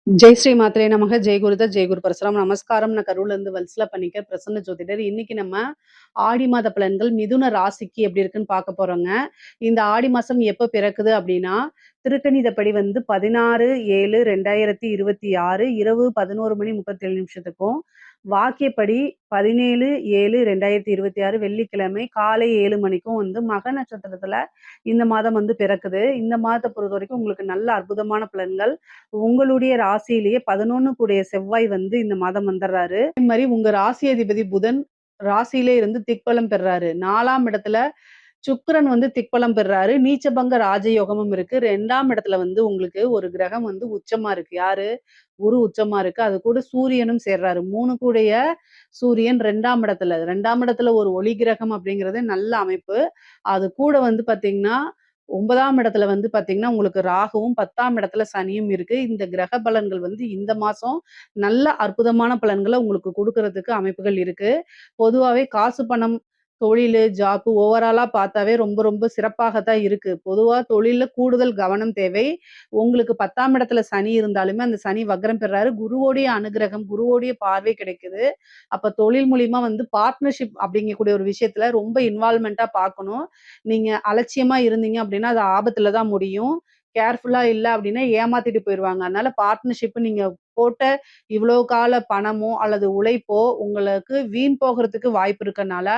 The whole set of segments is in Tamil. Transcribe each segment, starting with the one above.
ஜெய் ஸ்ரீ மாத்ரே நமக. ஜெய் குருதத் ஜெய் குரு பரசுராம். நமஸ்காரம். நான் கரூர்ல இருந்து வல்சலா பண்ணிக்க பிரசன்ன ஜோதிடர். இன்னைக்கு நம்ம ஆடி மாத பலன்கள் மிதுன ராசிக்கு எப்படி இருக்குன்னு பார்க்க போறோங்க. இந்த ஆடி மாசம் எப்ப பிறக்குது அப்படின்னா, திருக்கணிதப்படி வந்து 16/7/2026 இரவு 11:37 வாக்கியப்படி 17/7/2026 வெள்ளிக்கிழமை காலை 7 மணிக்கும் வந்து மக நட்சத்திரத்துல இந்த மாதம் வந்து பிறக்குது. இந்த மாதத்தை பொறுத்த வரைக்கும் உங்களுக்கு நல்ல அற்புதமான பலன்கள். உங்களுடைய ராசியிலேயே 11 கூடிய செவ்வாய் வந்து இந்த மாதம் வந்துடுறாரு. அதே மாதிரி உங்க ராசி அதிபதி புதன் ராசியிலே இருந்து திக்பலம் பெறாரு. 4ஆம் இடத்துல சுக்கிரன் வந்து திக்பலம் பெறாரு. நீச்சபங்க ராஜயோகமும் இருக்கு. 2ஆம் இடத்துல வந்து உங்களுக்கு ஒரு கிரகம் வந்து உச்சமா இருக்கு. யாரு? குரு உச்சமா இருக்கு. அது கூட சூரியனும் சேர்றாரு. 3 கூடைய சூரியன் 2ஆம் இடத்துல. 2ஆம் இடத்துல ஒரு ஒளி கிரகம் அப்படிங்கிறது நல்ல அமைப்பு. அது கூட வந்து பாத்தீங்கன்னா 9ஆம் இடத்துல வந்து பாத்தீங்கன்னா உங்களுக்கு ராகுவும் 10ஆம் இடத்துல சனியும் இருக்கு. இந்த கிரக பலன்கள் வந்து இந்த மாசம் நல்ல அற்புதமான பலன்கள உங்களுக்கு குடுக்கறதுக்கு அமைப்புகள் இருக்கு. பொதுவாவே காசு, பணம், தொழிலு, ஜாப் ஓவராலா பார்த்தாவே ரொம்ப ரொம்ப சிறப்பாகத்தான் இருக்கு. பொதுவா தொழில்ல கூடுதல் கவனம் தேவை. உங்களுக்கு 10ஆம் இடத்துல சனி இருந்தாலுமே அந்த சனி வக்ரம் பெறாரு. குருவோடைய அனுகிரகம், குருவோடைய பார்வை கிடைக்குது. அப்ப தொழில் மூலியமா வந்து பார்ட்னர்ஷிப் அப்படிங்கக்கூடிய ஒரு விஷயத்துல ரொம்ப இன்வால்வ்மென்ட்டா பார்க்கணும். நீங்க அலட்சியமா இருந்தீங்க அப்படின்னா, அது ஆபத்துல தான் முடியும். கேர்ஃபுல்லா இல்ல அப்படின்னா ஏமாத்திட்டு போயிருவாங்க. அதனால பார்ட்னர்ஷிப் நீங்க போட்ட இவ்வளோ கால பணமோ அல்லது உழைப்போ உங்களுக்கு வீண் போகறதுக்கு வாய்ப்பு இருக்கனால,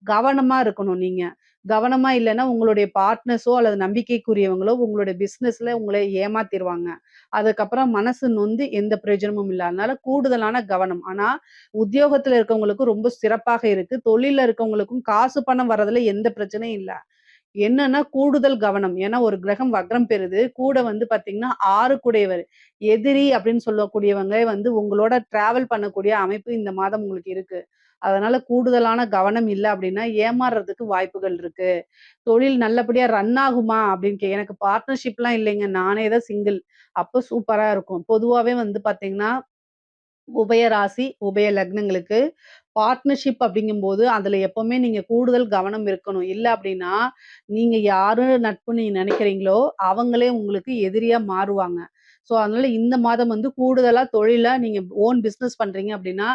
கவனமா இருக்கணும் நீங்க. கவனமா இல்லன்னா உங்களுடைய பார்ட்னர்ஸோ அல்லது நம்பிக்கைக்குரியவங்களோ உங்களுடைய பிசினஸ்ல உங்கள ஏமாத்திருவாங்க. அதுக்கப்புறம் மனசு நொந்து எந்த பிரயோஜனமும் இல்ல. அதனால கூடுதலான கவனம். ஆனா, உத்தியோகத்துல இருக்கவங்களுக்கு ரொம்ப சிறப்பாக இருக்கு. தொழில்ல இருக்கவங்களுக்கும் காசு, பணம் வர்றதுல எந்த பிரச்சனையும் இல்ல. என்னன்னா கூடுதல் கவனம். ஏன்னா ஒரு கிரகம் வக்ரம் பெறுது. கூட வந்து பார்த்தீங்கன்னா 6 கூடையவர். எதிரி அப்படின்னு சொல்லக்கூடியவங்க வந்து உங்களோட டிராவல் பண்ணக்கூடிய அமைப்பு இந்த மாதம் உங்களுக்கு இருக்கு. அதனால கூடுதலான கவனம் இல்ல அப்படின்னா ஏமாறுறதுக்கு வாய்ப்புகள் இருக்கு. தொழில் நல்லபடியா ரன் ஆகுமா அப்படின்னு எனக்கு பார்ட்னர்ஷிப்லாம் இல்லைங்க. நானே தான் சிங்கிள். அப்ப சூப்பரா இருக்கும். பொதுவாவே வந்து பார்த்தீங்கன்னா உபய ராசி, உபய லக்னங்களுக்கு பார்ட்னர்ஷிப் அப்படிங்கும்போது, அதுல எப்பவுமே நீங்க கூடுதல் கவனம் இருக்கணும். இல்ல அப்படின்னா, நீங்க யாரு நட்பு நீங்க நெனைக்கிறீங்களோ, அவங்களே உங்களுக்கு எதிரியா மாறுவாங்க. ஸோ, அதனால இந்த மாதம் வந்து கூடுதலா தொழிலா நீங்க ஓன் பிசினஸ் பண்றீங்க அப்படின்னா,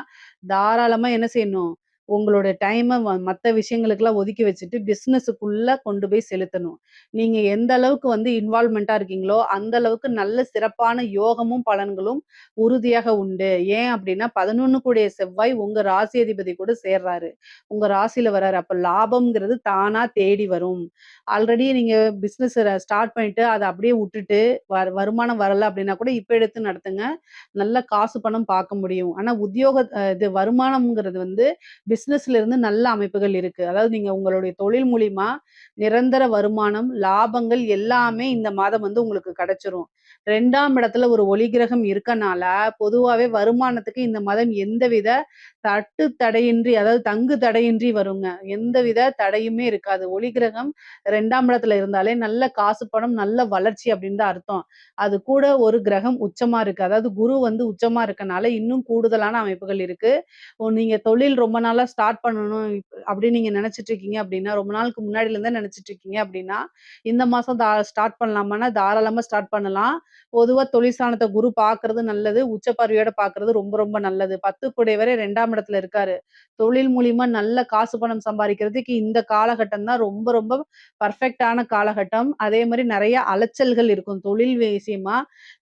தாராளமா என்ன செய்யணும்? உங்களோட டைம மத்த விஷயங்களுக்கெல்லாம் ஒதுக்கி வச்சுட்டு, பிசினஸுக்குள்ள கொண்டு போய் செலுத்தணும். நீங்க எந்த அளவுக்கு வந்து இன்வால்வ்மென்ட்டா இருக்கீங்களோ, அந்த அளவுக்கு நல்ல சிறப்பான யோகமும், பலன்களும் உறுதியாக உண்டு. ஏன் அப்டின்னா 11 கூடிய செவ்வாய் உங்க ராசி அதிபதி கூட சேர்றாரு. உங்க ராசியில வராரு. அப்ப லாபம்ங்கிறது தானா தேடி வரும். ஆல்ரெடி நீங்க பிசினஸ் ஸ்டார்ட் பண்ணிட்டு அத அப்படியே உட்டுட்டு வருமானம் வரல அப்டின்னா கூட இப்ப எடுத்து நடத்துங்க. நல்ல காசு பணம் பார்க்க முடியும். ஆனா உத்தியோக இது வருமானம்ங்கிறது வந்து பிசினஸ்ல இருந்து நல்ல அமைப்புகள் இருக்கு. அதாவது நீங்க உங்களுடைய தொழில் மூலியமா நிரந்தர வருமானம், லாபங்கள் எல்லாமே இந்த மாதம் வந்து உங்களுக்கு கிடைச்சிரும். 2ஆம் இடத்துல ஒரு ஒளி கிரகம் இருக்கனால, பொதுவாவே வருமானத்துக்கு இந்த மாதம் எந்தவித தட்டு தடையின்றி, அதாவது தங்கு தடையின்றி வருங்க. எந்தவித தடையுமே இருக்காது. ஒளி கிரகம் 2ஆம் இடத்துல இருந்தாலே நல்ல காசு, பணம், நல்ல வளர்ச்சி அப்படின்னு தான் அர்த்தம். அது கூட ஒரு கிரகம் உச்சமா இருக்கு. அதாவது குரு வந்து உச்சமா இருக்கனால, இன்னும் கூடுதலான அமைப்புகள் இருக்கு. நீங்க தொழில் ரொம்ப நாளா ஸ்டார்ட் பண்ணணும் அப்படின்னு நீங்க நினைச்சிட்டு இருக்கீங்க அப்படின்னா, ரொம்ப நாளுக்கு முன்னாடில இருந்தே நினைச்சிட்டு இருக்கீங்க அப்படின்னா, இந்த மாசம் ஸ்டார்ட் பண்ணலாமான்னா, தாராளமா ஸ்டார்ட் பண்ணலாம். பொதுவா தொழில் ஸ்தானத்த குரு பார்க்கறது நல்லது. உச்ச பார்வையோட பார்க்கறது ரொம்ப ரொம்ப நல்லது. 10 கூடையவரே 2ஆம் இடத்துல இருக்காரு. தொழில் மூலியமா நல்ல காசு பணம் சம்பாரிக்கிறதுக்கு இந்த காலகட்டம் தான் ரொம்ப ரொம்ப பெர்ஃபெக்ட்டான காலகட்டம். அதே மாரி நெறைய அலைச்சல்கள் இருக்கும். தொழில் விஷயமா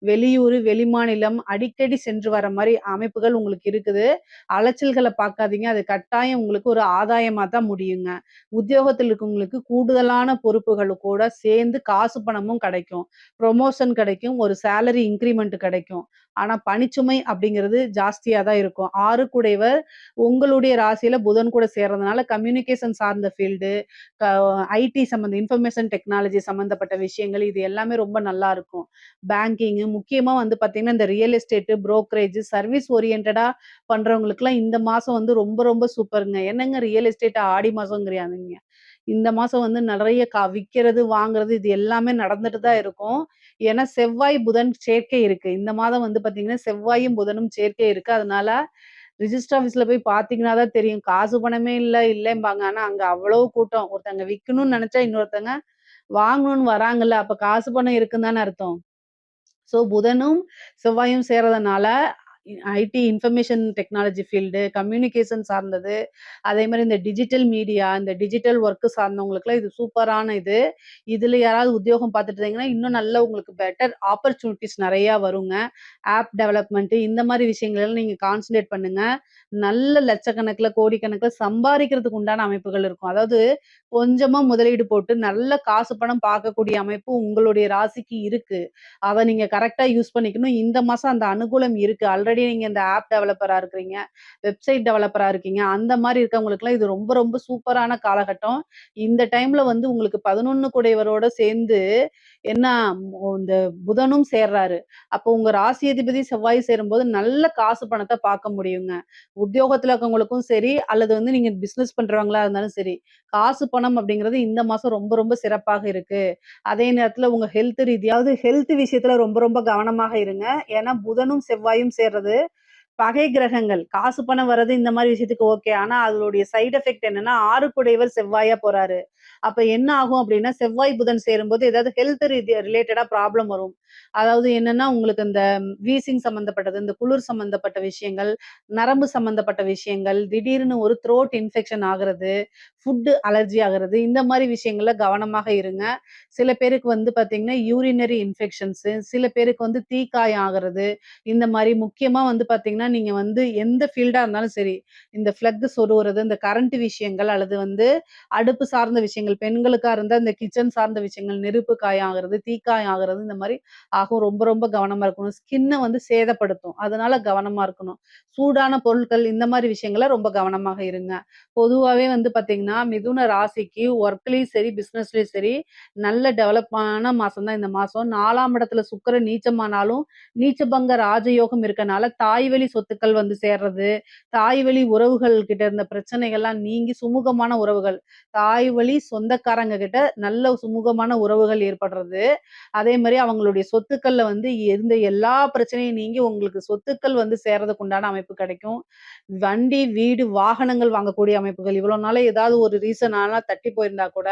வெளியூரு, வெளிமாநிலம் அடிக்கடி சென்று வர மாரி அமைப்புகள் உங்களுக்கு இருக்குது. அலைச்சல்கள பார்க்காதீங்க. அது கட்டாயம் உங்களுக்கு ஒரு ஆதாயமா தான் முடியுங்க. உத்தியோகத்தில் இருக்கவங்களுக்கு கூடுதலான பொறுப்புகள் கூட சேர்ந்து காசு பணமும் கிடைக்கும். புரமோஷன் கிடைக்கும். ஒரு சேலரி இன்கிரிமெண்ட் கிடைக்கும். ஆனா பணிச்சுமை அப்படிங்கிறது ஜாஸ்தியா தான் இருக்கும். 6 கூடையவர் உங்களுடைய ராசியில புதன் கூட சேர்றதுனால கம்யூனிகேஷன் சார்ந்த ஃபீல்டு, க ஐடி சம்மந்த இன்ஃபர்மேஷன் டெக்னாலஜி சம்மந்தப்பட்ட விஷயங்கள் இது எல்லாமே ரொம்ப நல்லா இருக்கும். பேங்கிங் முக்கியமா வந்து பார்த்தீங்கன்னா, இந்த ரியல் எஸ்டேட், புரோக்கரேஜ், சர்வீஸ் ஓரியன்டடா பண்றவங்களுக்குலாம் இந்த மாசம் வந்து ரொம்ப ரொம்ப சூப்பர்ங்க. என்னங்க ரியல் எஸ்டேட் ஆடி மாசம்ங்கிறீங்க. இந்த மாசம் வந்து நெறைய விக்கிறது, வாங்குறது இது எல்லாமே நடந்துட்டு தான் இருக்கும். ஏன்னா செவ்வாய், புதன் சேர்க்கை இருக்கு. இந்த மாதம் வந்து பார்த்தீங்கன்னா, செவ்வாயும், புதனும் சேர்க்கை இருக்கு. அதனால ரிஜிஸ்டர் ஆஃபீஸ்ல போய் பார்த்தீங்கன்னா தான் தெரியும். காசு பணமே இல்ல, இல்லேம்பாங்க. ஆனா அங்க அவ்வளவு கூட்டம். ஒருத்தங்க விக்கணும்னு நெனச்சா இன்னொருத்தங்க வாங்கணும்னு வராங்கல்ல. அப்ப காசு பணம் இருக்குன்னு தானே அர்த்தம். ஸோ புதனும், செவ்வாயும் சேர்றதுனால IT information technology field, communication சார்ந்தது, அதேமாரி இந்த டிஜிட்டல் மீடியா, இந்த டிஜிட்டல் ஒர்க் சார்ந்தவங்களுக்குலாம் இது சூப்பரான இது. இதுல யாராவது உத்தியோகம் பார்த்துட்டு இருந்தீங்கன்னா, இன்னும் நல்ல உங்களுக்கு பெட்டர் ஆப்பர்ச்சுனிட்டீஸ் நெறையா வருங்க. ஆப் டெவலப்மெண்ட் இந்த மாரி விஷயங்களெல்லாம் நீங்க கான்சன்ட்ரேட் பண்ணுங்க. நல்ல லட்சக்கணக்குல, கோடிக்கணக்குல சம்பாரிக்கிறதுக்கு உண்டான அமைப்புகள் இருக்கும். அதாவது கொஞ்சமா முதலீடு போட்டு நல்ல காசு பணம் பார்க்கக்கூடிய அமைப்பு உங்களுடைய ராசிக்கு இருக்கு. அத நீங்க கரெக்ட்டா யூஸ் பண்ணிக்கணும். இந்த மாசம் அந்த அனுகூலம் இருக்கு. ஆல்ரெடி நீங்க இந்த ஆப் டெவலப்பரா இருக்கிறீங்க, வெப்சைட் டெவலப்பரா இருக்கீங்க. அந்த மாரி இருக்கவங்களுக்குலாம் இது ரொம்ப ரொம்ப சூப்பரான காலகட்டம். இந்த டைம்ல வந்து உங்களுக்கு 11 குடையவரோட சேர்ந்து என்ன இந்த புதனும் சேர்றாரு. அப்போ உங்க ராசி அதிபதி செவ்வாய் சேரும்போது நல்ல காசு பணத்த பார்க்க முடியுங்க. உத்தியோகத்துல இருக்கவங்களுக்கும் சரி, அல்லது வந்து நீங்க பிசினஸ் பண்றவங்களா இருந்தாலும் சரி, காசு பணம் அப்படிங்கிறது இந்த மாசம் ரொம்ப ரொம்ப சிறப்பாக இருக்கு. அதே நேரத்துல உங்க ஹெல்த் விஷயத்துல ரொம்ப ரொம்ப கவனமாக இருங்க. ஏன்னா புதனும், செவ்வாயும் சேர்றது பகை கிரகங்கள். காசு பணம் வர்றது இந்த மாரி விஷயத்துக்கு ஓகே. ஆனா அதனுடைய சைட் எஃபெக்ட் என்னன்னா, 6 குடையவர் செவ்வாயா போறாரு. அப்ப என்ன ஆகும் அப்டின்னா, செவ்வாய், புதன் சேரும்போது ஏதாவது ஹெல்த் ரிலேட்டடா ப்ராப்ளம் வரும். அதாவது என்னன்னா, உங்களுக்கு இந்த வீசிங் சம்மந்தப்பட்டது, இந்த குளிர் சம்மந்தப்பட்ட விஷயங்கள், நரம்பு சம்மந்தப்பட்ட விஷயங்கள், திடீர்னு ஒரு த்ரோட் இன்ஃபெக்ஷன் ஆகுறது, ஃபுட் அலர்ஜி ஆகுறது, இந்த மாரி விஷயங்கள்ல கவனமாக இருங்க. சில பேருக்கு வந்து பார்த்தீங்கன்னா, யூரினரி இன்ஃபெக்ஷன்ஸு, சில பேருக்கு வந்து தீக்காயம் ஆகுறது, இந்த மாரி முக்கியமா வந்து பார்த்தீங்கன்னா, நீங்க வந்து எந்த ஃபீல்டா இருந்தாலும் சரி, இந்த ஃப்ளக் சொருவுறது, இந்த கரண்ட் விஷயங்கள் அல்லது வந்து அடுப்பு சார்ந்த விஷயங்கள், பெண்களுக்கா இருந்தா இந்த கிச்சன் சார்ந்த விஷயங்கள், நெருப்பு காயம் ஆகுறது, தீக்காயம் ஆகுறது, இந்த மாரி ஆகும். ரொம்ப ரொம்ப கவனமா இருக்கணும். ஸ்கின்ன வந்து சேதப்படுத்தும். அதனால கவனமா இருக்கணும். சூடான பொருட்கள் இந்த மாரி விஷயங்கள்ல ரொம்ப கவனமாக இருங்க. பொதுவாவே வந்து பார்த்தீங்கன்னா, மிதுன ராசிக்கு ஒர்க்லயும் சரி, பிசினஸ்லயும் சரி, நல்ல டெவலப்பான மாசம் தான் இந்த மாசம். 4ஆம் இடத்துல சுக்கிரன் நீச்சமானாலும், நீச்சபங்க ராஜயோகம் இருக்கனால, தாய் வழி சொத்துக்கள் வந்து சேர்றது, தாய் வழி உறவுகள் கிட்ட இருந்த பிரச்சனைகள்லாம் நீங்கி சுமூகமான உறவுகள், தாய் வழி சொந்தக்காரங்க கிட்ட நல்ல சுமூகமான உறவுகள் ஏற்படுறது. அதே மாரி அவங்களுடைய சொத்துக்கள்ல வந்து இருந்த எல்லா பிரச்சனையும் நீங்கி உங்களுக்கு சொத்துக்கள் வந்து சேர்றதுக்கு உண்டான அமைப்பு கிடைக்கும். வண்டி, வீடு, வாகனங்கள் வாங்கக்கூடிய அமைப்புகள். இவ்வளோ நாளா ஏதாவது ஒரு ரீசனால தட்டி போயிருந்தா கூட,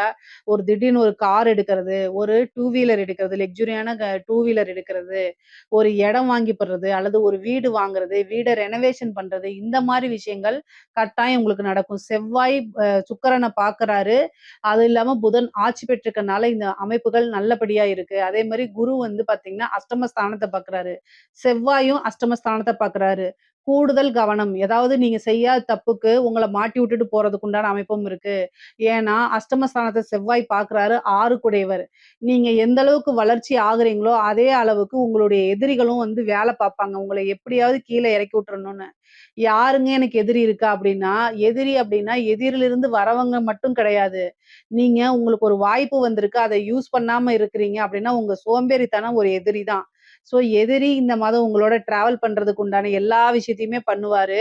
ஒரு திடீர்னு ஒரு கார் எடுக்கிறது, ஒரு டூ வீலர் எடுக்கிறது, லக்ஸூரியான டூ வீலர் எடுக்கிறது, ஒரு இடம் வாங்கி போடுறது, அல்லது ஒரு வீடு வாங்குறது, வீட ரெனோவேஷன் பண்றது, இந்த மாரி விஷயங்கள் கட்டாயம் உங்களுக்கு நடக்கும். செவ்வாய் சுக்கிரன பார்க்குறாரு. அது இல்லாம புதன் ஆட்சி பெற்றிருக்கனால இந்த அமைப்புகள் நல்லபடியா இருக்கு. அதே மாரி குரு வந்து பார்த்தீங்கன்னா, அஷ்டம ஸ்தானத்த பார்க்குறாரு. செவ்வாயும் அஷ்டம ஸ்தானத்த பார்க்குறாரு. கூடுதல் கவனம். ஏதாவது நீங்க செய்யாத தப்புக்கு உங்கள மாட்டி விட்டுட்டு போறதுக்கு உண்டான அமைப்பும் இருக்கு. ஏன்னா, அஷ்டமஸ்தானத்த செவ்வாய் பார்க்குறாரு 6 குடையவர். நீங்க எந்த அளவுக்கு வளர்ச்சி ஆகுறீங்களோ, அதே அளவுக்கு உங்களுடைய எதிரிகளும் வந்து வேல பார்ப்பாங்க. உங்கள எப்படியாவது கீழ இறக்கி விட்டுறணும்னு. யாருங்க எனக்கு எதிரி இருக்கா அப்படின்னா, எதிரி அப்படின்னா எதிரிலிருந்து வரவங்க மட்டும் கிடையாது. நீங்க உங்களுக்கு ஒரு வாய்ப்பு வந்திருக்கு. அத யூஸ் பண்ணாம இருக்கிறீங்க அப்படின்னா, உங்க சோம்பேறித்தனம் ஒரு எதிரி தான். ஸோ எதிரி இந்த மாதம் உங்களோட டிராவல் பண்றதுக்கு உண்டான எல்லா விஷயத்தையுமே பண்ணுவாரு.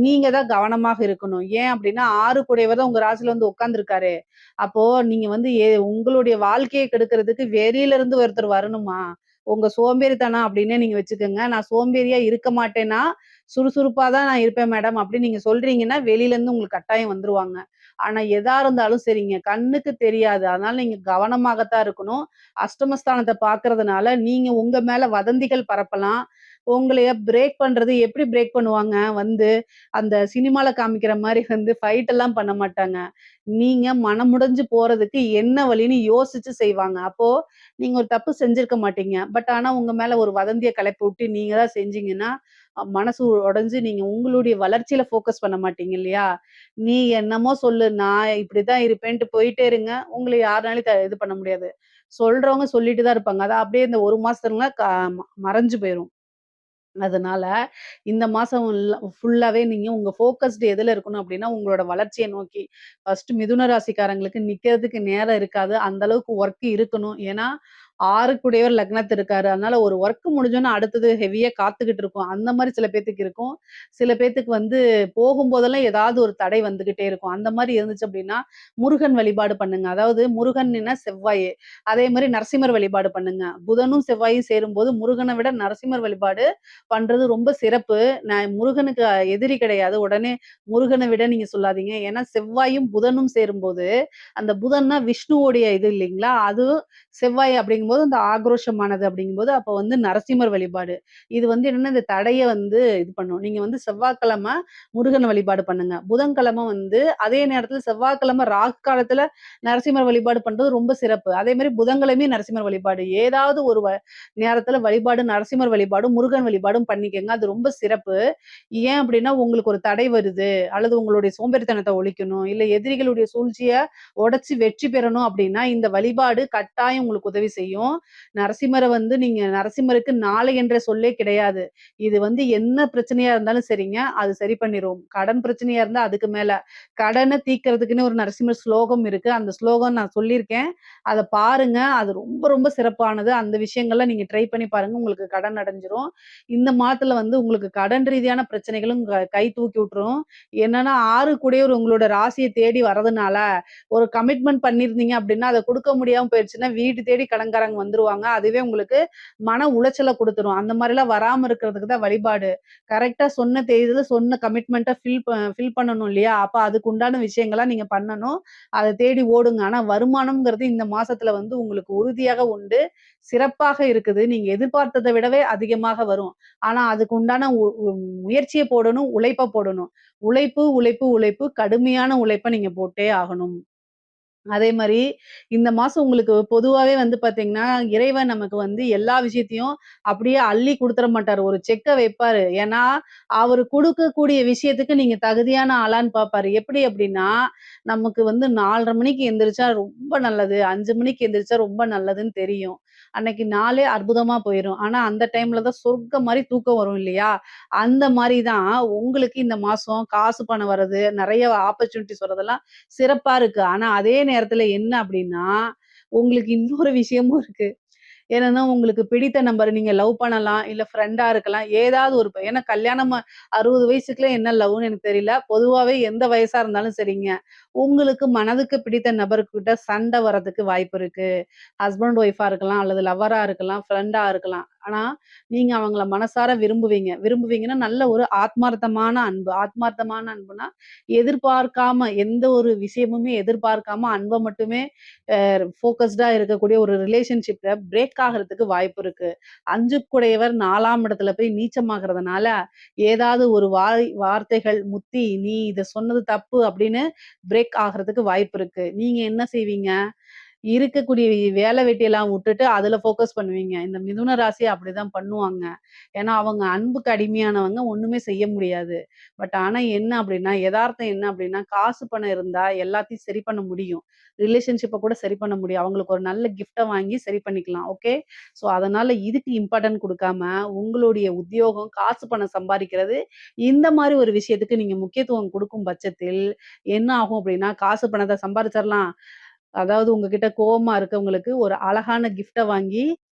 நீங்க தான் கவனமாக இருக்கணும். ஏன் அப்படின்னா 6 கூடையவர் தான் உங்க ராசியில வந்து உட்கார்ந்துருக்காரே. அப்போ நீங்க வந்து உங்களுடைய வாழ்க்கைய கெடுக்கிறதுக்கு வெளியில இருந்து ஒருத்தர் வரணுமா? உங்க சோம்பேறித்தனம் அப்படின்னே நீங்க வச்சுக்கங்க. நான் சோம்பேறியா இருக்க மாட்டேன்னா, சுறுசுறுப்பா தான் நான் இருப்பேன் மேடம் அப்படின்னு நீங்க சொல்றீங்கன்னா, வெளியில இருந்து உங்களுக்கு கட்டாயம் வந்துருவாங்க. ஆனா எதா இருந்தாலும் சரிங்க, கண்ணுக்கு தெரியாது. அதனால நீங்க கவனமாகத்தான் இருக்கணும். அஷ்டமஸ்தானத்த பார்க்கறதுனால, நீங்க உங்க மேல வதந்திகள் பரப்பலாம். உங்களைய பிரேக் பண்றது எப்படி பிரேக் பண்ணுவாங்க? வந்து அந்த சினிமால காமிக்கிற மாரி வந்து ஃபைட் எல்லாம் பண்ண மாட்டாங்க. நீங்க மனமுடைஞ்சு போறதுக்கு என்ன வழின்னு யோசிச்சு செய்வாங்க. அப்போ நீங்க ஒரு தப்பு செஞ்சிருக்க மாட்டீங்க. பட் ஆனா உங்க மேல ஒரு வதந்திய கிளப்பி விட்டு நீங்க தான் செஞ்சீங்கன்னா, மனசு உடைஞ்சு நீங்க உங்களுடைய வளர்ச்சியில ஃபோக்கஸ் பண்ண மாட்டீங்க இல்லையா? நீ என்னமோ சொல்லு, நான் இப்படிதான் இருப்பேன்ட்டு போயிட்டே இருங்க. உங்கள யாருனாலயும் இது பண்ண முடியாது. சொல்றவங்க சொல்லிட்டு தான் இருப்பாங்க. அது அப்படியே இந்த 1 மாசத்துல மறைஞ்சு போயிரும். அதனால இந்த மாசம் ஃபுல்லாவே நீங்க உங்க ஃபோக்கஸ்டு எதுல இருக்கணும் அப்டின்னா, உங்களோட வளர்ச்சிய நோக்கி. ஃபர்ஸ்ட்டு மிதுன ராசிக்காரங்களுக்கு நிக்கிறதுக்கு நேரம் இருக்காது. அந்த அளவுக்கு ஒர்க் இருக்கணும். ஏன்னா, 6 கூடையவர் லக்னத்துல இருக்காரு. அதனால ஒரு ஒர்க் முடிஞ்சோனே அடுத்தது ஹெவியா காத்துக்கிட்டு இருக்கும். அந்த மாரி சில பேத்துக்கு இருக்கும். சில பேத்துக்கு வந்து போகும்போதெல்லாம் ஏதாவது ஒரு தடை வந்துகிட்டே இருக்கும். அந்த மாரி இருந்துச்சு அப்டின்னா, முருகன் வழிபாடு பண்ணுங்க. அதாவது முருகன்னா செவ்வாய். அதே மாரி நரசிம்மர் வழிபாடு பண்ணுங்க. புதனும், செவ்வாயும் சேரும்போது முருகன விட நரசிம்மர் வழிபாடு பண்றது ரொம்ப சிறப்பு. நான் முருகனுக்கு எதிரி கிடையாது. உடனே முருகன விட நீங்க சொல்லாதீங்க. ஏன்னா செவ்வாயும், புதனும் சேரும்போது, அந்த புதன்னா விஷ்ணுவுடைய இது இல்லைங்களா? அது செவ்வாய் அப்படிங்கும்போது அப்படிங்கும்போது இந்த ஆக்ரோஷமானது அப்படிங்கும்போது, அப்ப வந்து நரசிம்மர் வழிபாடு. இது வந்து என்னன்னா, இந்த தடைய வந்து இது பண்ணும். நீங்க வந்து செவ்வாய்க்கிழமை முருகன் வழிபாடு பண்ணுங்க. புதன்கிழமை வந்து அதே நேரத்துல செவ்வாய்க்கிழமை ராகு காலத்துல நரசிம்மர் வழிபாடு பண்றது ரொம்ப சிறப்பு. அதே மாரி புதன்கிழமையும் நரசிம்மர் வழிபாடு. ஏதாவது ஒரு நேரத்துல வழிபாடு நரசிம்மர் வழிபாடும், முருகன் வழிபாடும் பண்ணிக்கங்க. அது ரொம்ப சிறப்பு. ஏன் அப்படின்னா, உங்களுக்கு ஒரு தடை வருது, அல்லது உங்களுடைய சோம்பேறித்தனத்த ஒழிக்கணும், இல்ல எதிரிகளுடைய சூழ்ச்சிய உடைச்சு வெற்றி பெறணும் அப்படின்னா, இந்த வழிபாடு கட்டாயம் உங்களுக்கு உதவி செய்யும். நரசிம்மர வந்து நீங்க நரசிம்மருக்கு நாளை என்ற சொல்லே கிடையாது. இது வந்து என்ன பிரச்சனையா இருந்தாலும் சரிங்க, அது சரி பண்ணிரும். கடன் பிரச்சனையா இருந்தா அதுக்கு மேல. கடன தீர்க்கிறதுக்குன்னு ஒரு நரசிம்மர் ஸ்லோகம் இருக்கு. அந்த ஸ்லோகம் நான் சொல்லியிருக்கேன். அத பாருங்க. அது ரொம்ப ரொம்ப சிறப்பானது. அந்த விஷயங்கள்லாம் நீங்க ட்ரை பண்ணி பாருங்க. உங்களுக்கு கடன் அடைஞ்சிரும். இந்த மாதத்துல வந்து உங்களுக்கு கடன் ரீதியான பிரச்சனைகளும் கை தூக்கி விட்டுரும். என்னன்னா 6 கூடயோர் உங்களோட ராசிய தேடி வர்றதுனால, ஒரு கமிட்மெண்ட் பண்ணியிருந்தீங்க அப்படின்னா, அத குடுக்க முடியாம போயிருச்சுன்னா, வீடு தேடி கடன்காரங்க வந்துருவாங்க. அதுவே உங்களுக்கு மன உளைச்சல குடுத்துரும். அந்த மாரிலாம் வராம இருக்கிறதுக்கு தான் வழிபாடு. கரெக்ட்டா சொன்ன தேதியில சொன்ன கமிட்மெண்ட்ட ஃபில் பண்ணணும் இல்லையா? அப்ப அதுக்கு உண்டான விஷயங்கள நீங்க பண்ணணும். அத தேடி ஓடுங்க. ஆனா வருமானம்ங்கிறது இந்த மாசத்துல வந்து உங்களுக்கு உறுதியாக உண்டு. சிறப்பாக இருக்குது. நீங்க எதிர்பார்த்தத விடவே அதிகமாக வரும். ஆனா அதுக்கு உண்டான உ உ முயற்சிய போடணும், உழைப்ப போடணும். உழைப்பு, உழைப்பு, உழைப்பு கடுமையான உழைப்ப நீங்க போட்டே ஆகணும். அதே மாரி, இந்த மாசம் உங்களுக்கு பொதுவாவே வந்து பாத்தீங்கன்னா, இறைவன் நமக்கு வந்து எல்லா விஷயத்தையும் அப்படியே அள்ளி குடுத்துற மாட்டாரு. ஒரு செக்க வைப்பாரு. ஏன்னா, அவரு குடுக்கக்கூடிய விஷயத்துக்கு நீங்க தகுதியான ஆளான்னு பாப்பாரு. எப்படி அப்படின்னா, நமக்கு வந்து 4:30 மணிக்கு எந்திரிச்சா ரொம்ப நல்லது. 5 மணிக்கு எந்திரிச்சா ரொம்ப நல்லதுன்னு தெரியும். அன்னைக்கு நாளே அற்புதமா போயிரும். ஆனா, அந்த டைம்ல தான் சொர்க்கம் மாரி தூக்கம் வரும் இல்லையா? அந்த மாரி தான் உங்களுக்கு இந்த மாசம் காசு பணம் வர்றது, நெறைய ஆப்பர்ச்சுனிட்டீஸ் வர்றதெல்லாம் சிறப்பா இருக்கு. ஆனா, அதே நேரத்துல என்ன அப்டின்னா, உங்களுக்கு இன்னொரு விஷயமும் இருக்கு. என்னன்னா, உங்களுக்கு பிடித்த நபர் நீங்க லவ் பண்ணலாம், இல்ல ஃப்ரெண்டா இருக்கலாம். ஏதாவது ஒரு ஏன்னா கல்யாணம் 60 வயசுக்குலாம் என்ன லவ்ன்னு எனக்கு தெரியல. பொதுவாவே எந்த வயசா இருந்தாலும் சரிங்க. உங்களுக்கு மனதுக்கு பிடித்த நபர்கிட்ட சண்டை வரதுக்கு வாய்ப்பு இருக்கு. ஹஸ்பண்ட் ஒய்ஃபா இருக்கலாம், அல்லது லவ்வரா இருக்கலாம், ஃப்ரெண்டா இருக்கலாம். ஆனா, நீங்க அவங்கள மனசார விரும்புவீங்க. விரும்புவீங்கன்னா, நல்ல ஒரு ஆத்மார்த்தமான அன்பு. ஆத்மார்த்தமான அன்புனா, எதிர்பார்க்காம எந்த ஒரு விஷயமுமே எதிர்பார்க்காம அன்ப மட்டுமே ஃபோக்கஸ்டா இருக்கக்கூடிய ஒரு ரிலேஷன்ஷிப்ல பிரேக் ஆகுறதுக்கு வாய்ப்பு இருக்கு. 5க்குடையவர் 4ஆம் இடத்துல போய் நீச்சமாகறதுனால, ஏதாவது ஒரு வார்த்தைகள் முத்தி, "நீ இத சொன்னது தப்பு" அப்படின்னு பிரேக் ஆகுறதுக்கு வாய்ப்பு இருக்கு. நீங்க என்ன செய்வீங்க? இருக்கக்கூடிய வேலை வெட்டியெல்லாம் உட்டுட்டு அதுல ஃபோக்கஸ் பண்ணுவீங்க. இந்த மிதுன ராசி அப்படிதான் பண்ணுவாங்க. ஏன்னா, அவங்க அன்புக்கு அடிமையானவங்க ஒண்ணுமே செய்ய முடியாது. ஆனா என்ன அப்படின்னா, எதார்த்தம் என்ன அப்படின்னா, காசு பணம் இருந்தா எல்லாத்தையும் சரி பண்ண முடியும். ரிலேஷன்ஷிப்ப கூட சரி பண்ண முடியும். அவங்களுக்கு ஒரு நல்ல கிஃப்ட்ட வாங்கி சரி பண்ணிக்கலாம். ஓகே. ஸோ, அதனால இதுக்கு இம்பார்ட்டன்ட் குடுக்காம, உங்களுடைய உத்தியோகம், காசு பணம் சம்பாரிக்கிறது, இந்த மாரி ஒரு விஷயத்துக்கு நீங்க முக்கியத்துவம் குடுக்கும் பட்சத்தில், என்ன ஆகும் அப்படின்னா, காசு பணத்த சம்பாரிச்சரலாம். அதாவது உங்ககிட்ட கோவமா இருக்கவங்களுக்கு ஒரு அழகான கிஃப்ட்ட வாங்கி,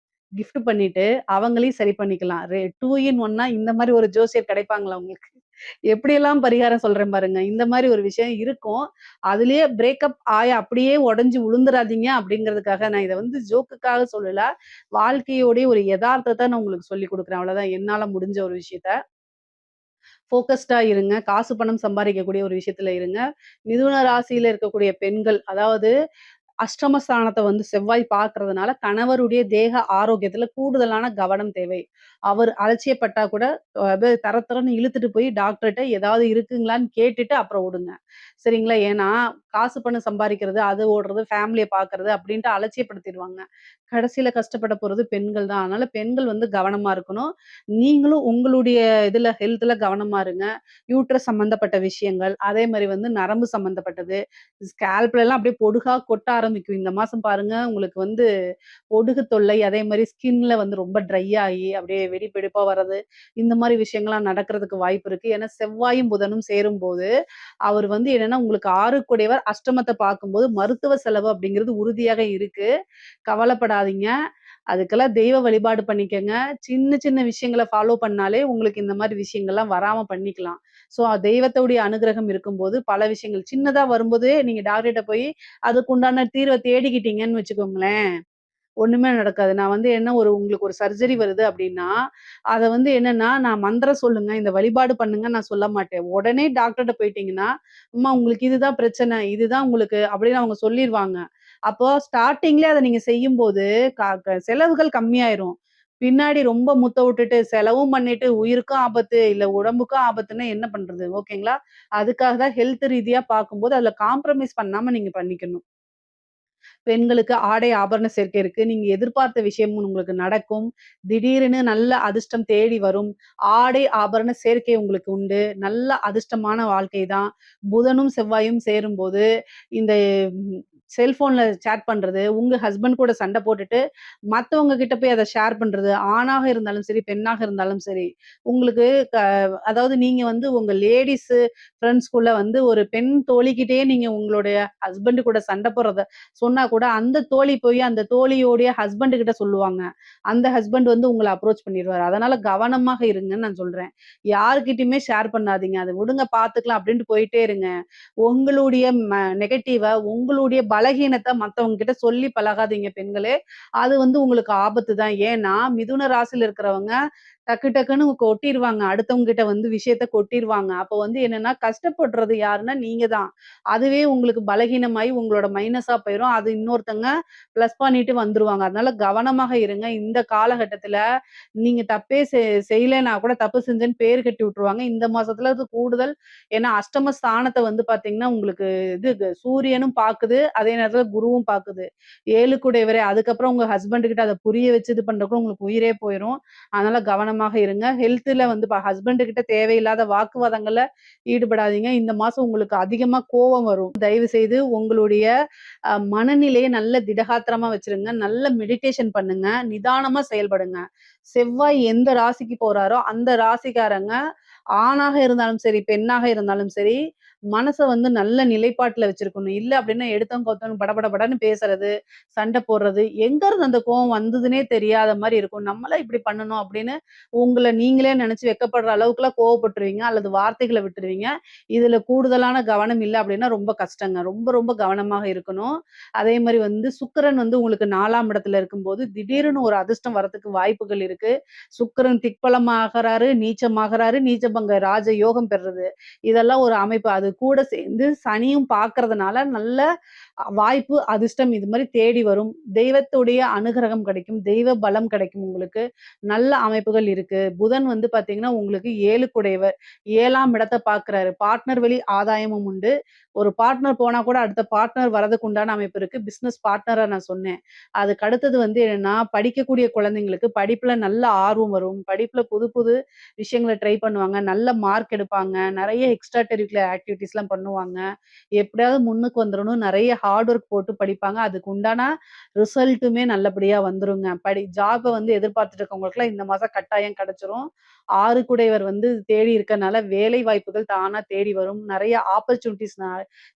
கிஃப்ட் பண்ணிட்டு, அவங்களையும் சரி பண்ணிக்கலாம். 2 இன் 1னா இந்த மாரி ஒரு ஜோசியர் கிடைப்பாங்களா உங்களுக்கு? எப்படியெல்லாம் பரிகாரம் சொல்றேன் பாருங்க. இந்த மாரி ஒரு விஷயம் இருக்கும். அதிலேயே பிரேக்கப் ஆயி அப்படியே உடைஞ்சு விழுந்துராதீங்க அப்படிங்கிறதுக்காக நான் இத வந்து ஜோக்குக்காக சொல்லல. வாழ்க்கையோடைய ஒரு எதார்த்தத்த நான் உங்களுக்கு சொல்லிக் குடுக்குறேன். அவ்வளோதான் என்னால முடிஞ்ச ஒரு விஷயத்த. ஃபோக்கஸ்டா இருங்க. காசு பணம் சம்பாரிக்கக்கூடிய ஒரு விஷயத்துல இருங்க. மிதுன ராசியில இருக்கக்கூடிய பெண்கள், அதாவது அஷ்டமஸ்தானத்த வந்து செவ்வாய் பார்க்கிறதுனால, கணவருடைய தேக ஆரோக்கியத்துல கூடுதலான கவனம் தேவை. அவர் அலட்சியப்பட்டா கூட அப்படியே தர தரன்னு இழுத்துட்டு போய் டாக்டர்ட்ட ஏதாவது இருக்குங்களான்னு கேட்டுட்டு அப்புறம் விடுங்க. சரிங்களா? ஏன்னா, காசு பணம் சம்பாரிக்கிறது, அது ஓடுறது, ஃபேமிலிய பார்க்கறது அப்படின்ட்டு அலட்சியப்படுத்திருவாங்க. கடைசியில கஷ்டப்பட போறது பெண்கள் தான். அதனால பெண்கள் வந்து கவனமா இருக்கணும். நீங்களும் உங்களுடைய இதுல ஹெல்த்ல கவனமா இருங்க. யூட்ரஸ் சம்மந்தப்பட்ட விஷயங்கள், அதே மாரி வந்து நரம்பு சம்மந்தப்பட்டது, ஸ்கேல்ப்லலாம் அப்படியே பொடுகா கொட்ட ஆரம்பிக்கும். இந்த மாசம் பாருங்க, உங்களுக்கு வந்து பொடுகு தொல்லை, அதே மாரி ஸ்கின்ல வந்து ரொம்ப ட்ரை ஆயி, அப்படியே வெடிப்பு வெடிப்பா வர்றது, இந்த மாரி விஷயங்கள்லாம் நடக்கிறதுக்கு வாய்ப்பு இருக்கு. ஏன்னா, செவ்வாயும், புதனும் சேரும்போது, அவர் வந்து என்னன்னா, உங்களுக்கு 6 கூடையவர் அஷ்டமத்த பார்க்கும்போது, மருத்துவ செலவு அப்படிங்கிறது உறுதியாக இருக்கு. கவலைப்படாதீங்க. அதுக்கெல்லாம் தெய்வ வழிபாடு பண்ணிக்கங்க. சின்ன சின்ன விஷயங்கள ஃபாலோ பண்ணாலே, உங்களுக்கு இந்த மாரி விஷயங்கள்லாம் வராம பண்ணிக்கலாம். ஸோ தெய்வத்துடைய அனுகிரகம் இருக்கும்போது, பல விஷயங்கள் சின்னதா வரும்போதே நீங்க டாக்டர்ட்ட போய் அதுக்குண்டான தீர்வ தேடிக்கிட்டீங்கன்னு வச்சுக்கோங்களேன், ஒண்ணுமே நடக்காது. நான் வந்து என்ன உங்களுக்கு ஒரு சர்ஜரி வருது அப்டின்னா, அத வந்து என்னன்னா, நான் மந்திரம் சொல்லுங்க, இந்த வழிபாடு பண்ணுங்கன்னு நான் சொல்ல மாட்டேன். உடனே டாக்டர்ட்ட போயிட்டீங்கன்னா, அம்மா உங்களுக்கு இதுதான் பிரச்சனை, இதுதான் உங்களுக்கு அப்படின்னு அவங்க சொல்லிருவாங்க. அப்போ ஸ்டார்ட்டிங்லயே அத நீங்க செய்யும்போது செலவுகள் கம்மியாயிரும். பின்னாடி ரொம்ப முத்த விட்டுட்டு செலவும் பண்ணிட்டு உயிருக்கும் ஆபத்து, இல்ல உடம்புக்கும் ஆபத்துன்னா என்ன பண்றது? ஓகேங்களா? அதுக்காக தான் ஹெல்த் ரீதியா பார்க்கும்போது அதுல காம்ப்ரமைஸ் பண்ணாம நீங்க பண்ணிக்கணும். பெண்களுக்கு ஆடை ஆபரண சேர்க்கை இருக்கு. நீங்க எதிர்பார்த்த விஷயம் உங்களுக்கு நடக்கும். திடீரென நல்ல அதிர்ஷ்டம் தேடி வரும். ஆடை ஆபரண சேர்க்கை உங்களுக்கு உண்டு. நல்ல அதிர்ஷ்டமான வாழ்க்கை தான். புதனும், செவ்வாயும் சேரும்போது, இந்த செல்ஃபோன்ல சேட் பண்றது, உங்க ஹஸ்பண்ட் கூட சண்ட போட்டுட்டு, மத்தவங்க கிட்ட போய் அத ஷேர் பண்றது, ஆணாக இருந்தாலும் சரி, பெண்ணாக இருந்தாலும் சரி, உங்களுக்கு க அதாவது நீங்க வந்து உங்க லேடீஸு ஃப்ரெண்ட்ஸ்குள்ள வந்து ஒரு பெண் தோழிகிட்டயே நீங்க உங்களுடைய ஹஸ்பண்ட் கூட சண்ட போடுறத சொன்னா கூட, அந்த தோழி போய் அந்த தோழியோடைய ஹஸ்பண்ட் கிட்ட சொல்லுவாங்க. அந்த ஹஸ்பண்ட் வந்து உங்கள அப்ரோச் பண்ணிருவாரு. அதனால கவனமாக இருங்கன்னு நான் சொல்றேன். யார்கிட்டயுமே ஷேர் பண்ணாதீங்க. "அத விடுங்க பார்த்துக்கலாம்" அப்படின்ட்டு போயிட்டே இருங்க. உங்களுடைய நெகட்டிவ, உங்களுடைய பலகீனத்த மத்தவங்க கிட்ட சொல்லி பழகாதீங்க பெண்களே. அது வந்து உங்களுக்கு ஆபத்து தான். ஏன்னா, மிதுன ராசியில இருக்கிறவங்க டக்கு டக்குன்னு கொட்டிருவாங்க. அடுத்தவங்க கிட்ட வந்து விஷயத்த கொட்டிருவாங்க. அப்போ வந்து என்னன்னா, கஷ்டப்படுறது யாருன்னா நீங்க தான். அதுவே உங்களுக்கு பலகீனமாயி உங்களோட மைனஸா போயிரும். அது இன்னொருத்தங்க பிளஸ் பண்ணிட்டு வந்துருவாங்க. அதனால கவனமாக இருங்க. இந்த காலகட்டத்தில நீங்க தப்பே செய்யலன்னா கூட தப்பு செஞ்சேன்னு பேர் கட்டி விட்டுருவாங்க. இந்த மாசத்துல அது கூடுதல். ஏன்னா, அஷ்டம ஸ்தானத்த வந்து பார்த்தீங்கன்னா, உங்களுக்கு சூரியனும் பாக்குது. அதே நேரத்துல குருவும் பாக்குது. 7 கூடையவரே அதுக்கப்புறம் உங்க ஹஸ்பண்ட் கிட்ட அத புரிய வச்சு இது பண்றதுக்குள்ள உங்களுக்கு உயிரே போயிரும். அதனால கவனமாக இருங்க. ஹெல்த்ல வந்து ஹஸ்பண்ட் கிட்ட தேவையில்லாத வாக்குவாதங்கள்ல ஈடுபடாதீங்க. இந்த மாசம் உங்களுக்கு அதிகமா கோவம் வரும். தயவு செய்து உங்களுடைய மனநிலைய நல்ல திடகாத்திரமா வச்சுருங்க. நல்ல மெடிடேஷன் பண்ணுங்க. நிதானமா செயல்படுங்க. செவ்வாய் எந்த ராசிக்கு போறாரோ, அந்த ராசிக்காரங்க ஆணாக இருந்தாலும் சரி, பெண்ணாக இருந்தாலும் சரி, மனச வந்து நல்ல நிலைப்பாட்டுல வச்சிருக்கணும். இல்ல அப்டின்னா எடுத்தவங்க கவுத்தவங்க படபட படன்னு பேசுறது, சண்ட போடுறது, எங்கருந்து அந்த கோவம் வந்ததுன்னே தெரியாத மாரி இருக்கும். நம்மளா இப்டி பண்ணணும் அப்டின்னு உங்கள நீங்களே நெனச்சு வெட்கப்படுற அளவுக்குலாம் கோவப்பட்டுருவீங்க. அல்லது வார்த்தைகள விட்டுருவீங்க. இதுல கூடுதலான கவனம் இல்ல அப்டின்னா ரொம்ப கஷ்டங்க. ரொம்ப ரொம்ப கவனமாக இருக்கணும். அதே மாரி வந்து சுக்கிரன் வந்து உங்களுக்கு 4ஆம் இடத்துல இருக்கும்போது, திடீர்னு ஒரு அதிர்ஷ்டம் வரதுக்கு வாய்ப்புகள் இருக்கு. சுக்கிரன் திக்பலமாகறாரு, நீச்சமாகறாரு, நீச்சபங்க ராஜ யோகம் பெறுறது. இதெல்லாம் ஒரு அமைப்பு. அது கூட சேர்ந்து சனியும் பார்க்கறதுனால நல்ல வாய்ப்பு, அதிர்ஷ்டம் இது மாரி தேடி வரும். தெய்வத்துடைய அனுகிரகம் கிடைக்கும். தெய்வ பலம் கிடைக்கும் உங்களுக்கு. நல்ல அமைப்புகள் இருக்கு. புதன் வந்து பார்த்தீங்கன்னா, உங்களுக்கு 7 குடையவர். 7ஆம் இடத்த பார்க்கிறாரு. பார்ட்னர் வழி ஆதாயமும் உண்டு. ஒரு பார்ட்னர் போனா கூட அடுத்த பார்ட்னர் வரதுக்கு உண்டான அமைப்பு இருக்கு. பிசினஸ் பார்ட்னரா நான் சொன்னேன். அதுக்கு அடுத்தது வந்து என்னன்னா, படிக்கக்கூடிய குழந்தைங்களுக்கு படிப்புல நல்ல ஆர்வம் வரும். படிப்புல புது புது விஷயங்கள ட்ரை பண்ணுவாங்க. நல்ல மார்க் எடுப்பாங்க. நெறைய எக்ஸ்ட்ரா கரிக்குலர் ஆக்டிவிட்டீஸ்லாம் பண்ணுவாங்க. எப்படியாவது முன்னுக்கு வந்துரணும். நெறைய ஹார்ட் ஒர்க் போட்டு படிப்பாங்க. அதுக்கு உண்டான ரிசல்ட்டுமே நல்லபடியா வந்துருங்க. ஜாப வந்து எதிர்பார்த்துட்டு இருக்கவங்களுக்குலாம் இந்த மாசம் கட்டாயம் கிடைச்சிரும். 6 குடையவர் வந்து தேடி இருக்கனால வேலை வாய்ப்புகள் தானா தேடி வரும். நெறைய ஆப்பர்ச்சுனிட்டீஸ்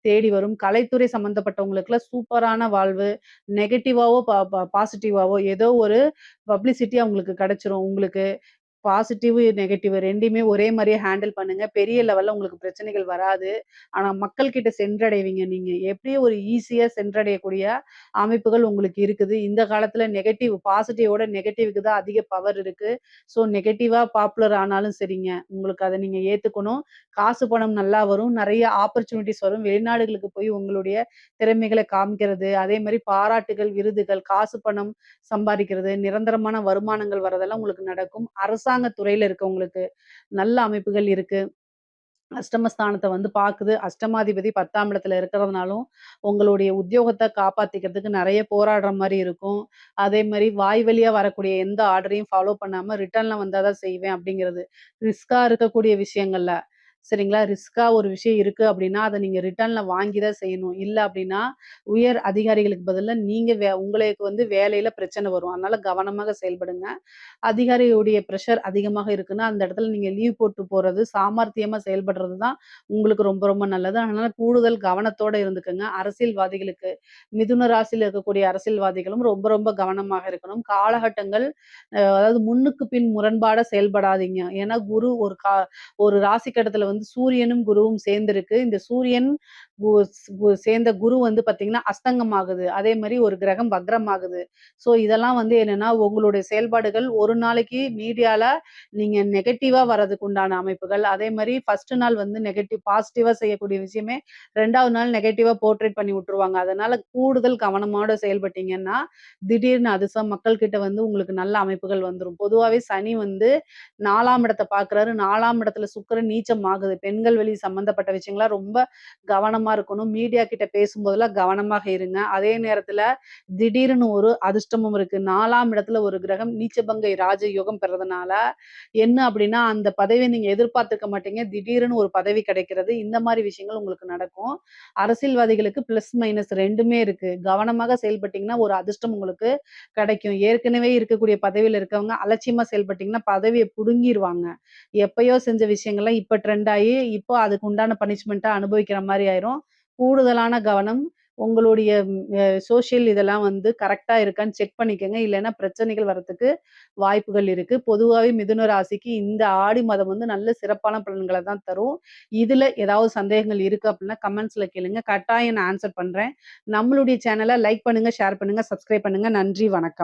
தேடி வரும். கலைத்துறை சம்மந்தப்பட்டவங்களுக்குலாம் சூப்பரான வாழ்வு. நெகட்டிவாவோ, ப ப பாசிட்டிவாவோ ஏதோ ஒரு பப்ளிசிட்டி அவங்களுக்கு கிடைச்சிரும். உங்களுக்கு பாசிட்டிவ், நெகட்டிவ் 2யுமே ஒரே மாரியே ஹேண்டில் பண்ணுங்க. பெரிய லெவல்ல உங்களுக்கு பிரச்சனைகள் வராது. ஆனா மக்கள் கிட்ட சென்றடைவீங்க நீங்க. எப்படியும் ஒரு ஈஸியா சென்றடையக்கூடிய அமைப்புகள் உங்களுக்கு இருக்குது. இந்த காலத்துல பாசிட்டிவோட நெகட்டிவ்க்கு தான் அதிக பவர் இருக்கு. ஸோ நெகட்டிவா பாப்புலர் ஆனாலும் சரிங்க. உங்களுக்கு அத நீங்க ஏத்துக்கணும். காசு பணம் நல்லா வரும். நெறைய ஆப்பர்ச்சுனிட்டீஸ் வரும். வெளிநாடுகளுக்கு போய் உங்களுடைய திறமைகள காமிக்கிறது, அதே மாரி பாராட்டுகள், விருதுகள், காசு பணம் சம்பாரிக்கிறது, நிரந்தரமான வருமானங்கள் வரதெல்லாம் உங்களுக்கு நடக்கும். அரசாங்க துறையில இருக்கவங்களுக்கு நல்ல அமைப்புகள் இருக்கு. அஷ்டமஸ்தானத்த வந்து பாக்குது. அஷ்டமாதிபதி 10ஆம் இடத்துல இருக்கிறதுனாலும், உங்களுடைய உத்தியோகத்த காப்பாத்திக்கிறதுக்கு நெறைய போராடுற மாரி இருக்கும். அதே மாரி வாய் வழியா வரக்கூடிய எந்த ஆர்டரையும் ஃபாலோ பண்ணாம ரிட்டர்ன்ல வந்தா தான் செய்வேன் அப்படிங்கிறது. ரிஸ்கா இருக்கக்கூடிய விஷயங்கள்ல, சரிங்களா? ரிஸ்கா ஒரு விஷயம் இருக்கு அப்படின்னா, அத நீங்க ரிட்டர்ன்ல வாங்கி தான் செய்யணும். இல்ல அப்படின்னா, உயர் அதிகாரிகளுக்கு பதிலா நீங்க உங்களுக்கு வந்து வேலையில பிரச்சனை வரும். அதனால கவனமாக செயல்படுங்க. அதிகாரியுடைய பிரஷர் அதிகமாக இருக்குன்னா, அந்த இடத்துல நீங்க லீவ் போட்டு போறது, சாமர்த்தியமா செயல்படுறது தான் உங்களுக்கு ரொம்ப ரொம்ப நல்லது. அதனால கூடுதல் கவனத்தோட இருந்துக்கங்க. அரசியல்வாதிகளுக்கு மிதுன ராசியில இருக்கக்கூடிய அரசியல்வாதிகளும் ரொம்ப ரொம்ப கவனமாக இருக்கணும். காலகட்டங்கள் அதாவது முன்னுக்கு பின் முரண்பாடா செயல்படாதீங்க. ஏன்னா குரு ஒரு ராசி கட்டத்துல வந்து சூரியனும், குருவும் சேர்ந்திருக்கு. இந்த சூரியன் கு சேர்ந்த குரு வந்து பார்த்தீங்கன்னா, அஸ்தங்கம் ஆகுது. அதே மாரி ஒரு கிரகம் வக்ரம் ஆகுது. ஸோ இதெல்லாம் வந்து என்னன்னா, உங்களுடைய செயல்பாடுகள் ஒரு நாளைக்கு மீடியால நீங்க நெகட்டிவா வர்றதுக்கு உண்டான அமைப்புகள். அதே மாரி ஃபர்ஸ்ட் நாள் வந்து பாசிட்டிவா செய்யக்கூடிய விஷயமே 2வது நாள் நெகட்டிவா போர்ட்ரேட் பண்ணி விட்டுருவாங்க. அதனால கூடுதல் கவனமோட செயல்பட்டீங்கன்னா, திடீர்னு அதிர்ஷ்டம் மக்கள் கிட்ட வந்து உங்களுக்கு நல்ல அமைப்புகள் வந்துரும். பொதுவாவே சனி வந்து 4ஆம் இடத்த பார்க்குறாரு. 4ஆம் இடத்துல சுக்கிரன் நீச்சம் ஆகுது. பெண்கள் வழி சம்மந்தப்பட்ட விஷயங்கள ரொம்ப கவனமா இருக்கணும். மீடியா கிட்ட பேசும்போதெல்லாம் கவனமாக இருங்க. அதே நேரத்துல திடீர்னு ஒரு அதிர்ஷ்டமும் இருக்கு. 4ஆம் இடத்துல ஒரு கிரகம் நீச்சபங்கை ராஜயோகம் பெறதுனால, என்ன அப்டின்னா, அந்த பதவிய நீங்க எதிர்பார்த்திருக்க மாட்டீங்க. திடீர்னு ஒரு பதவி கிடைக்கிறது. இந்த மாரி விஷயங்கள் உங்களுக்கு நடக்கும். அரசியல்வாதிகளுக்கு பிளஸ், மைனஸ் 2மே இருக்கு. கவனமாக செயல்பட்டீங்கன்னா, ஒரு அதிர்ஷ்டம் உங்களுக்கு கிடைக்கும். ஏற்கனவே இருக்கக்கூடிய பதவியில இருக்கவங்க அலட்சியமா செயல்பட்டீங்கன்னா, பதவிய புடுங்கிருவாங்க. எப்பயோ செஞ்ச விஷயங்கள்லாம் இப்ப ட்ரெண்ட் ஆயி, இப்போ அதுக்கு உண்டான பனிஷ்மென்ட்டா அனுபவிக்கிற மாரி ஆயிரும். கூடுதலான கவனம் உங்களுடைய சோசியல் இதெல்லாம் வந்து கரெக்ட்டா இருக்கான்னு செக் பண்ணிக்கங்க. இல்லன்னா பிரச்சனைகள் வரதுக்கு வாய்ப்புகள் இருக்கு. பொதுவாவே மிதுன ராசிக்கு இந்த ஆடி மாதம் வந்து நல்ல சிறப்பான பலன்கள தான் தரும். இதுல ஏதாவது சந்தேகங்கள் இருக்கு அப்டின்னா கமெண்ட்ஸ்ல கேளுங்க. கட்டாயம் நான் ஆன்ஸர் பண்றேன். நம்மளுடைய சேனல லைக் பண்ணுங்க, ஷேர் பண்ணுங்க, சப்ஸ்கிரைப் பண்ணுங்க. நன்றி, வணக்கம்.